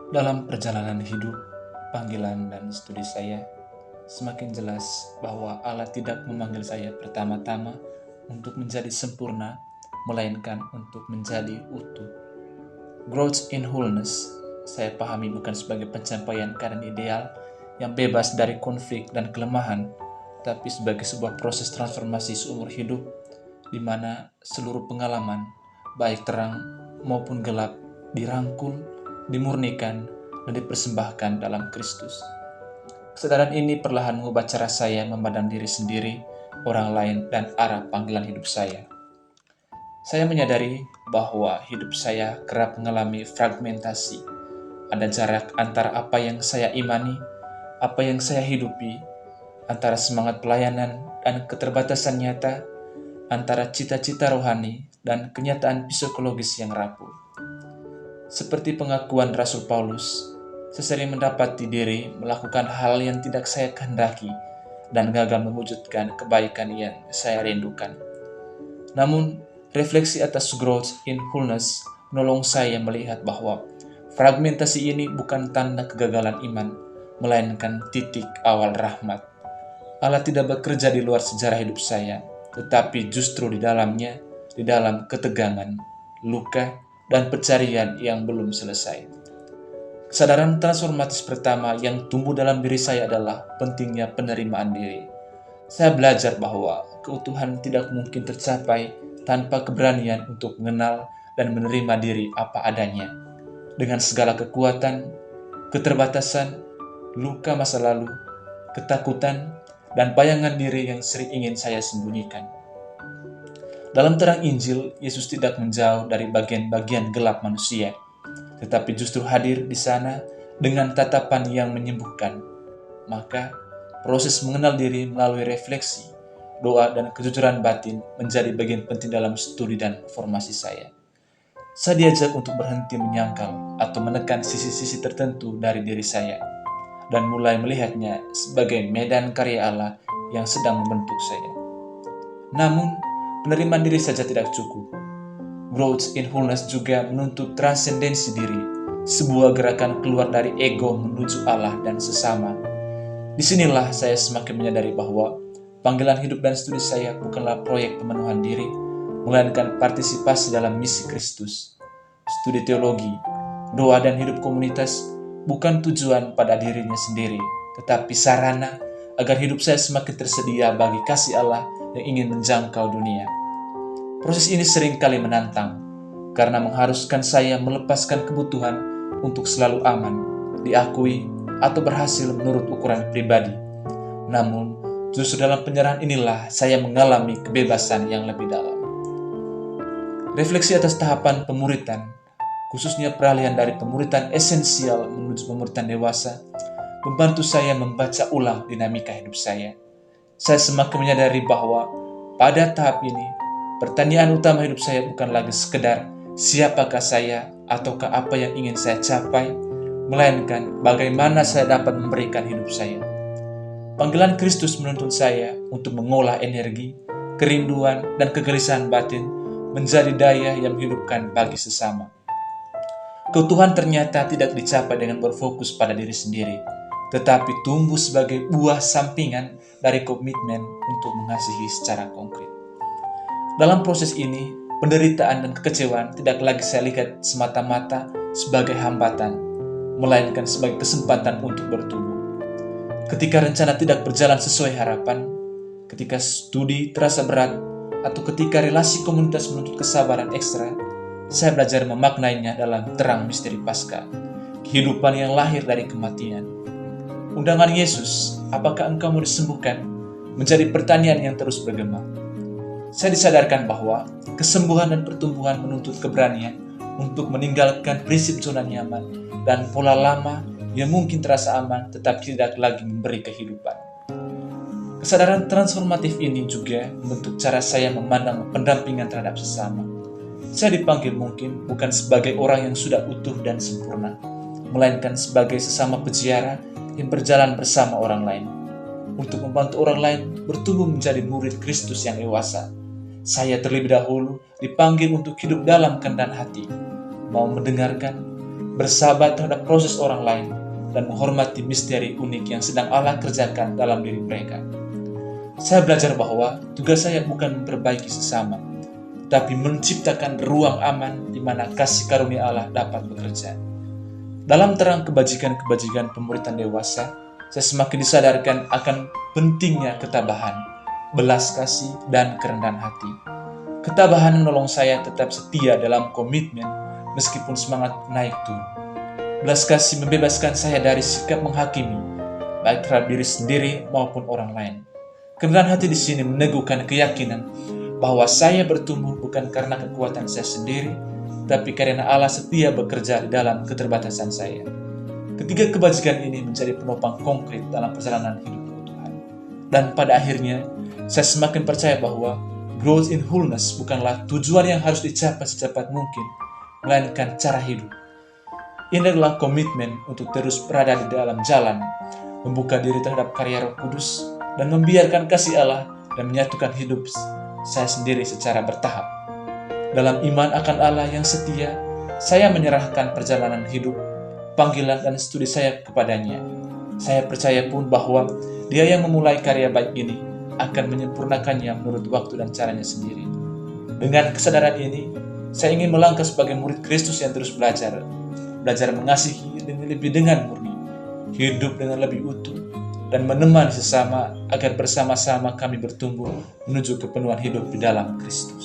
Dalam perjalanan hidup, panggilan dan studi saya, semakin jelas bahwa Allah tidak memanggil saya pertama-tama untuk menjadi sempurna, melainkan untuk menjadi utuh. Growth in wholeness, saya pahami bukan sebagai pencapaian keadaan ideal yang bebas dari konflik dan kelemahan, tapi sebagai sebuah proses transformasi seumur hidup di mana seluruh pengalaman, baik terang maupun gelap, dirangkul, dimurnikan, dan dipersembahkan dalam Kristus. Kesadaran ini perlahan mengubah cara saya memandang diri sendiri, orang lain, dan arah panggilan hidup saya. Saya menyadari bahwa hidup saya kerap mengalami fragmentasi. Ada jarak antara apa yang saya imani, apa yang saya hidupi, antara semangat pelayanan dan keterbatasan nyata, antara cita-cita rohani dan kenyataan psikologis yang rapuh. Seperti pengakuan Rasul Paulus, saya sering mendapati diri melakukan hal yang tidak saya kehendaki dan gagal mewujudkan kebaikan yang saya rindukan. Namun, refleksi atas growth in wholeness menolong saya melihat bahwa fragmentasi ini bukan tanda kegagalan iman, melainkan titik awal rahmat. Allah tidak bekerja di luar sejarah hidup saya, tetapi justru di dalamnya, di dalam ketegangan, luka, dan pencarian yang belum selesai. Kesadaran transformatif pertama yang tumbuh dalam diri saya adalah pentingnya penerimaan diri. Saya belajar bahwa keutuhan tidak mungkin tercapai tanpa keberanian untuk mengenal dan menerima diri apa adanya. Dengan segala kekuatan, keterbatasan, luka masa lalu, ketakutan, dan bayangan diri yang sering ingin saya sembunyikan. Dalam terang Injil, Yesus tidak menjauh dari bagian-bagian gelap manusia, tetapi justru hadir di sana dengan tatapan yang menyembuhkan. Maka, proses mengenal diri melalui refleksi, doa, dan kejujuran batin menjadi bagian penting dalam studi dan formasi saya. Saya diajak untuk berhenti menyangkal atau menekan sisi-sisi tertentu dari diri saya, dan mulai melihatnya sebagai medan karya Allah yang sedang membentuk saya. Namun, penerimaan diri saja tidak cukup. Growth in wholeness juga menuntut transendensi diri, sebuah gerakan keluar dari ego menuju Allah dan sesama. Disinilah saya semakin menyadari bahwa panggilan hidup dan studi saya bukanlah proyek pemenuhan diri, melainkan partisipasi dalam misi Kristus. Studi teologi, doa, dan hidup komunitas bukan tujuan pada dirinya sendiri, tetapi sarana agar hidup saya semakin tersedia bagi kasih Allah yang ingin menjangkau dunia. Proses ini seringkali menantang, karena mengharuskan saya melepaskan kebutuhan untuk selalu aman, diakui, atau berhasil menurut ukuran pribadi. Namun, justru dalam penyerahan inilah saya mengalami kebebasan yang lebih dalam. Refleksi atas tahapan pemuritan, khususnya peralihan dari pemuritan esensial menuju pemuritan dewasa, membantu saya membaca ulang dinamika hidup saya. Saya semakin menyadari bahwa pada tahap ini, pertanyaan utama hidup saya bukan lagi sekedar siapakah saya ataukah apa yang ingin saya capai, melainkan bagaimana saya dapat memberikan hidup saya. Panggilan Kristus menuntun saya untuk mengolah energi, kerinduan, dan kegelisahan batin menjadi daya yang menghidupkan bagi sesama. Keutuhan ternyata tidak dicapai dengan berfokus pada diri sendiri, tetapi tumbuh sebagai buah sampingan dari komitmen untuk mengasihi secara konkret. Dalam proses ini, penderitaan dan kekecewaan tidak lagi saya lihat semata-mata sebagai hambatan, melainkan sebagai kesempatan untuk bertumbuh. Ketika rencana tidak berjalan sesuai harapan, ketika studi terasa berat, atau ketika relasi komunitas menuntut kesabaran ekstra, saya belajar memaknainya dalam terang misteri Paskah, kehidupan yang lahir dari kematian. Undangan Yesus, apakah engkau mau disembuhkan, menjadi pertanyaan yang terus bergema. Saya disadarkan bahwa kesembuhan dan pertumbuhan menuntut keberanian untuk meninggalkan prinsip zona nyaman dan pola lama yang mungkin terasa aman tetapi tidak lagi memberi kehidupan. Kesadaran transformatif ini juga membentuk cara saya memandang pendampingan terhadap sesama. Saya dipanggil mungkin bukan sebagai orang yang sudah utuh dan sempurna, melainkan sebagai sesama peziarah yang berjalan bersama orang lain, untuk membantu orang lain bertumbuh menjadi murid Kristus yang dewasa. Saya terlebih dahulu dipanggil untuk hidup dalam kehendak hati, mau mendengarkan, bersahabat terhadap proses orang lain, dan menghormati misteri unik yang sedang Allah kerjakan dalam diri mereka. Saya belajar bahwa tugas saya bukan memperbaiki sesama, tapi menciptakan ruang aman di mana kasih karunia Allah dapat bekerja. Dalam terang kebajikan-kebajikan pemuritan dewasa, saya semakin disadarkan akan pentingnya ketabahan, belas kasih, dan kerendahan hati. Ketabahan menolong saya tetap setia dalam komitmen meskipun semangat naik turun. Belas kasih membebaskan saya dari sikap menghakimi, baik terhadap diri sendiri maupun orang lain. Kerendahan hati di sini meneguhkan keyakinan bahwa saya bertumbuh bukan karena kekuatan saya sendiri, tapi karena Allah setia bekerja di dalam keterbatasan saya. Ketiga kebajikan ini menjadi penopang konkret dalam perjalanan hidup Tuhan. Dan pada akhirnya, saya semakin percaya bahwa growth in wholeness bukanlah tujuan yang harus dicapai secepat mungkin, melainkan cara hidup. Ini adalah komitmen untuk terus berada di dalam jalan, membuka diri terhadap karya Roh Kudus, dan membiarkan kasih Allah dan menyatukan hidup saya sendiri secara bertahap. Dalam iman akan Allah yang setia, saya menyerahkan perjalanan hidup, panggilan dan studi saya kepadanya. Saya percaya pun bahwa Dia yang memulai karya baik ini akan menyempurnakannya menurut waktu dan caranya sendiri. Dengan kesadaran ini, saya ingin melangkah sebagai murid Kristus yang terus belajar mengasihi lebih dengan murni, hidup dengan lebih utuh, dan menemani sesama agar bersama-sama kami bertumbuh menuju kepenuhan hidup di dalam Kristus.